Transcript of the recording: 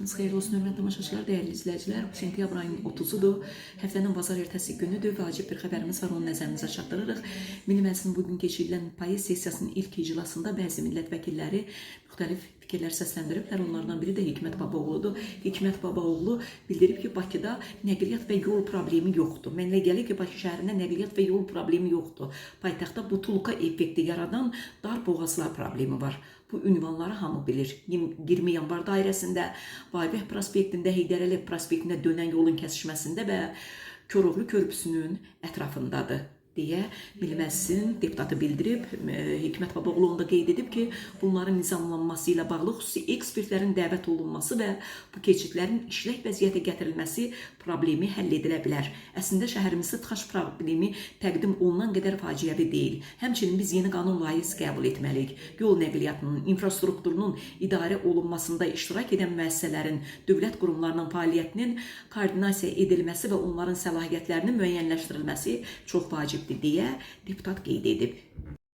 Vaxtınız xeyirli olsun, hörmətli tamaşaçılar, dəyərli izləyicilər. Sentyabr ayının 30-udur. Həftənin bazar ertəsi günüdür. Vacib bir xəbərimiz var, onu nəzərinizə çatdırırıq. Milli Məclisin bugün keçirilən payız sessiyasının ilk iclasında bəzi millət vəkilləri müxtəlif fikirlər səsləndiriblər. Onlardan biri də Hikmət Babaoğludur. Hikmət Babaoğlu bildirib ki, Bakıda nəqliyyat və yol problemi yoxdur. Mənlə gəlir ki, Bakı şəhərində nəqliyyat və yol problemi yoxdur. Paytaxtda butulka effekti yaradan dar boğazlar problemi var. Bu ünvanları hamı bilir. 20 yanvar dairəsində, Vayveh prospektində, Heydər Əliyev prospektində dönən yolun kəsişməsində və Koroğlu körpüsünün ətrafındadır deyə Milli Məclisin deputatı bildirib. Hikmət Babaoğlu onda qeyd edib ki, bunların nizamlanması ilə bağlı xüsusi ekspertlərin dəvət olunması və bu keçidlərin işlək vəziyyətə gətirilməsi problemi həll edilə bilər. Əslində şəhərimizdə tıxac problemi təqdim olunan qədər faciəvi deyil. Həmçinin biz yeni qanun layihəsi qəbul etməliyik. Yol nəqliyyatının, infrastrukturunun idarə olunmasında iştirak edən müəssisələrin, dövlət qurumlarının fəaliyyətinin koordinasiya edilməsi və onların səlahiyyətlərinin müəyyənləşdirilməsi çox vacibdir deyə deputat qeyd edib.